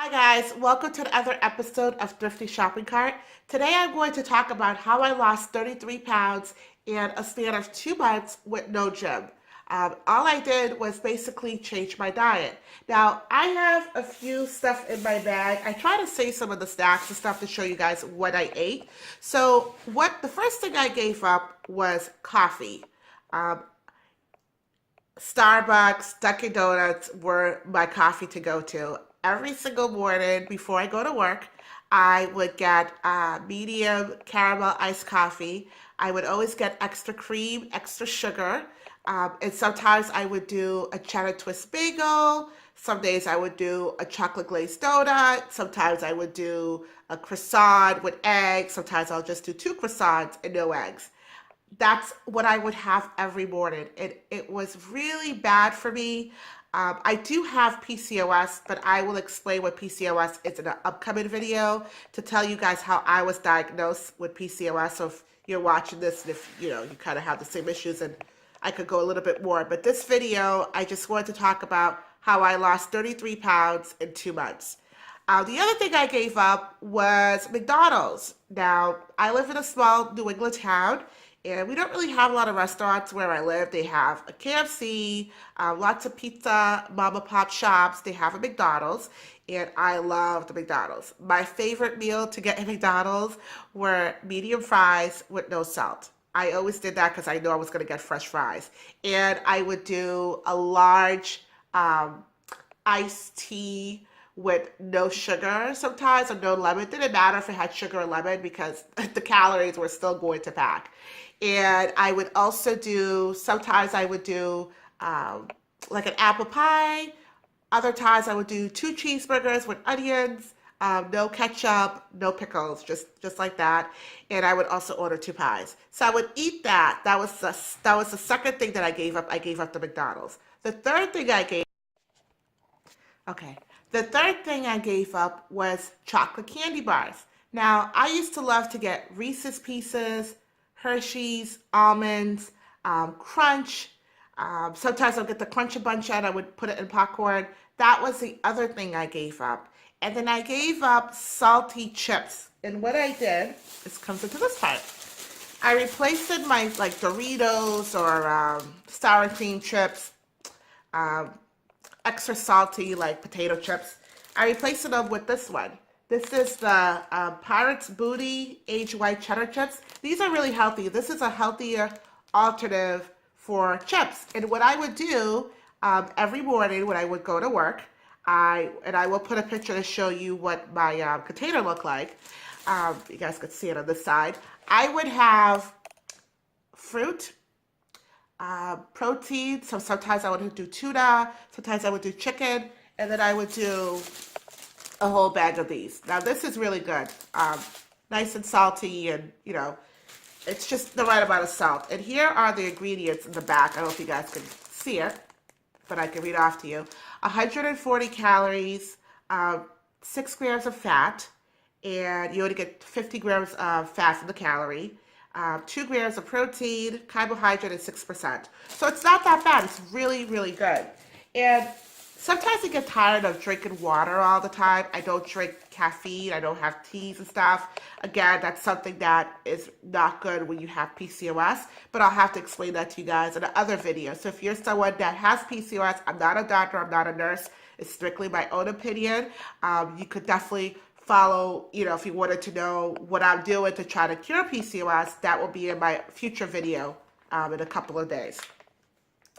Hi guys, welcome to another episode of Thrifty Shopping Cart. Today I'm going to talk about how I lost 33 pounds in a span of 2 months with no gym. All I did was basically change my diet. Now, I have a few stuff in my bag. I try to save some of the snacks and stuff to show you guys what I ate. So, the first thing I gave up was coffee. Um, Starbucks, Dunkin' Donuts were my coffee to go to. Every single morning before I go to work, I would get medium caramel iced coffee. I would always get extra cream, extra sugar, and sometimes I would do a cheddar twist bagel. Some days I would do a chocolate glazed donut. Sometimes I would do a croissant with eggs. Sometimes I'll just do two croissants and no eggs. That's what I would have every morning. It was really bad for me. I do have PCOS, but I will explain what PCOS is in an upcoming video to tell you guys how I was diagnosed with PCOS. So if you're watching this and if you kind of have the same issues, and I could go a little bit more. But this video, I just wanted to talk about how I lost 33 pounds in 2 months. The other thing I gave up was McDonald's. Now, I live in a small New England town, and we don't really have a lot of restaurants where I live. They have a KFC, lots of pizza, mom and pop shops. They have a McDonald's, and I love the McDonald's. My favorite meal to get at McDonald's were medium fries with no salt. I always did that because I knew I was going to get fresh fries. And I would do a large iced tea with no sugar sometimes or no lemon. It didn't matter if it had sugar or lemon because the calories were still going to pack. And I would also do, sometimes I would do like an apple pie. Other times I would do two cheeseburgers with onions, no ketchup, no pickles, just like that. And I would also order two pies. So I would eat that. That was the second thing that I gave up. I gave up the McDonald's. The third thing I gave Okay. The third thing I gave up was chocolate candy bars. Now, I used to love to get Reese's Pieces, Hershey's, almonds, Crunch. Sometimes I'll get the Crunch a Bunch out. I would put it in popcorn. That was the other thing I gave up. And then I gave up salty chips. And what I did, this comes into this part. I replaced it my like Doritos or sour cream chips. Um, Extra salty like potato chips. I replaced them with this one. This is the Pirate's Booty aged white cheddar chips. These are really healthy. This is a healthier alternative for chips. And what I would do every morning when I would go to work, I will put a picture to show you what my container looked like. You guys could see it on this side. I would have fruit, protein. So sometimes I would do tuna, sometimes I would do chicken, and then I would do a whole bag of these. Now this is really good. Nice and salty, and it's just the right amount of salt. And here are the ingredients in the back. I don't know if you guys can see it, but I can read off to you. 140 calories, 6 grams of fat, and you only get 50 grams of fat from the calorie. 2 grams of protein, carbohydrate, and 6%. So it's not that bad. It's really, really good. And sometimes I get tired of drinking water all the time. I don't drink caffeine. I don't have teas and stuff. Again, that's something that is not good when you have PCOS, but I'll have to explain that to you guys in another video. So if you're someone that has PCOS, I'm not a doctor, I'm not a nurse. It's strictly my own opinion. You could definitely follow, if you wanted to know what I'm doing to try to cure PCOS, that will be in my future video in a couple of days.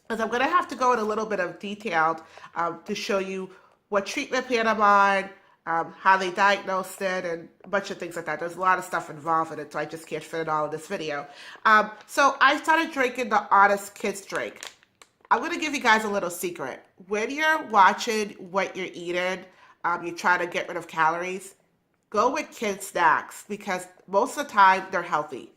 Because I'm going to have to go in a little bit of detail to show you what treatment plan I'm on, how they diagnosed it, and a bunch of things like that. There's a lot of stuff involved in it, so I just can't fit it all in this video. So I started drinking the Honest Kids drink. I'm going to give you guys a little secret. When you're watching what you're eating, you try to get rid of calories, go with kids snacks because most of the time they're healthy.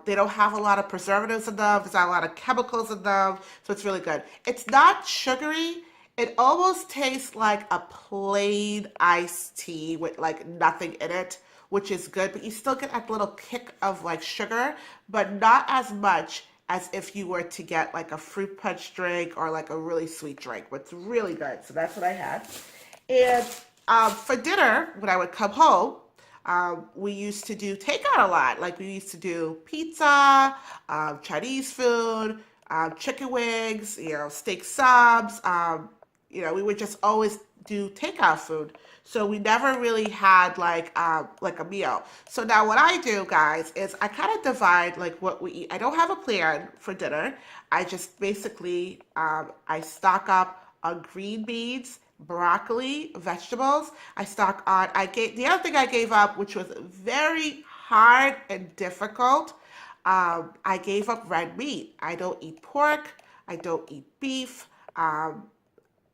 They don't have a lot of preservatives in them. There's not a lot of chemicals in them, so it's really good. It's not sugary. It almost tastes like a plain iced tea with like nothing in it, which is good, but you still get a little kick of like sugar, but not as much as if you were to get like a fruit punch drink or like a really sweet drink, but it's really good. So that's what I had. And For dinner, when I would come home, we used to do takeout a lot. Like we used to do pizza, Chinese food, chicken wings, steak subs. We would just always do takeout food. So we never really had like a meal. So now what I do, guys, is I kind of divide like what we eat. I don't have a plan for dinner. I just basically I stock up on green beans, broccoli, vegetables. I stock on. I gave the other thing I gave up, which was very hard and difficult. I gave up red meat. I don't eat pork. I don't eat beef.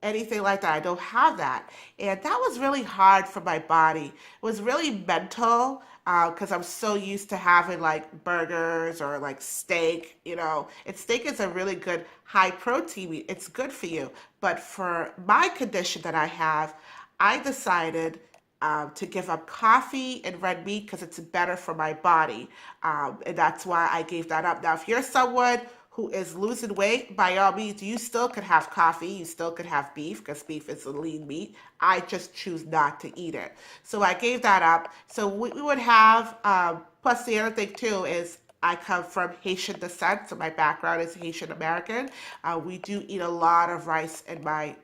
Anything like that. I don't have that. And that was really hard for my body. It was really mental because I'm so used to having like burgers or like steak, And steak is a really good high protein meat. It's good for you. But for my condition that I have, I decided to give up coffee and red meat because it's better for my body. And that's why I gave that up. Now, if you're someone who is losing weight, by all means, you still could have coffee, you still could have beef, because beef is a lean meat. I just choose not to eat it. So I gave that up. So we would have, plus the other thing too is I come from Haitian descent, so my background is Haitian American. We do eat a lot of rice in my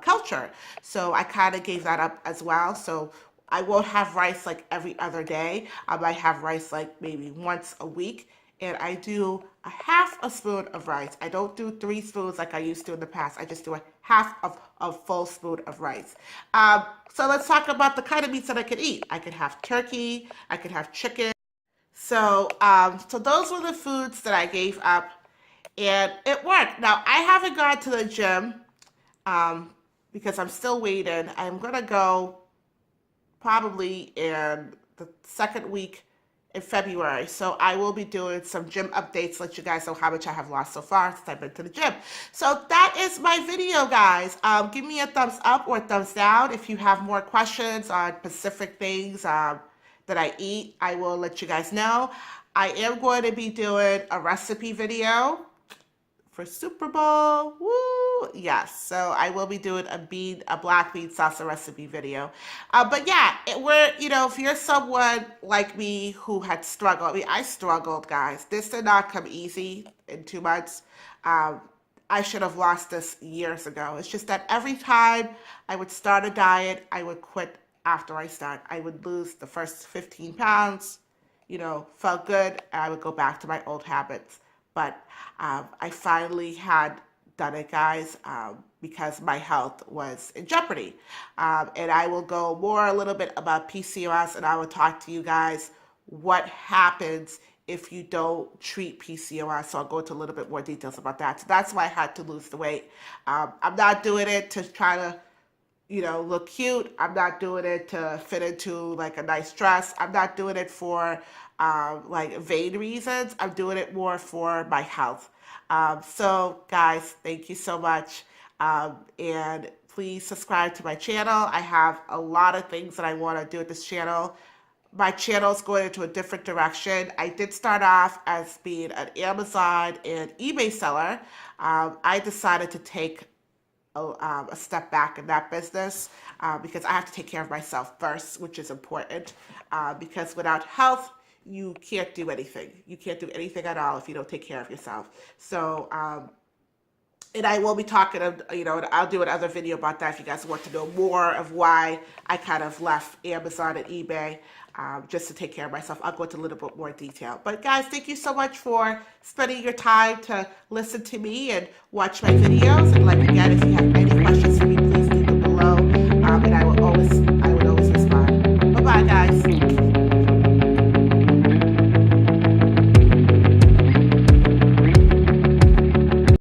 culture. So I kind of gave that up as well. So I won't have rice like every other day. I might have rice like maybe once a week. And I do a half a spoon of rice. I don't do 3 spoons like I used to in the past. I just do a half of a full spoon of rice. So let's talk about the kind of meats that I could eat. I could have turkey. I could have chicken. So those were the foods that I gave up, and it worked. Now I haven't gone to the gym because I'm still waiting. I'm gonna go probably in the second week in February. So I will be doing some gym updates, let you guys know how much I have lost so far since I've been to the gym. So that is my video, guys. Give me a thumbs up or a thumbs down if you have more questions on specific things that I eat. I will let you guys know. I am going to be doing a recipe video for Super Bowl. Woo! Yes, so I will be doing a black bean salsa recipe video. But yeah, if you're someone like me who had struggled, I mean, I struggled, guys. This did not come easy in 2 months. I should have lost this years ago. It's just that every time I would start a diet, I would quit after I start. I would lose the first 15 pounds, felt good, and I would go back to my old habits. But I finally had done it, guys, because my health was in jeopardy. And I will go a little bit about PCOS, and I will talk to you guys what happens if you don't treat PCOS. So I'll go into a little bit more details about that. So that's why I had to lose the weight. I'm not doing it to try to look cute. I'm not doing it to fit into like a nice dress. I'm not doing it for like vain reasons. I'm doing it more for my health. So guys, thank you so much. And please subscribe to my channel. I have a lot of things that I want to do with this channel. My channel is going into a different direction. I did start off as being an Amazon and eBay seller. I decided to take a step back in that business because I have to take care of myself first, which is important because without health, you can't do anything. You can't do anything at all if you don't take care of yourself. So, and I will be talking, I'll do another video about that if you guys want to know more of why I kind of left Amazon and eBay just to take care of myself. I'll go into a little bit more detail. But guys, thank you so much for spending your time to listen to me and watch my videos. And like again, if you have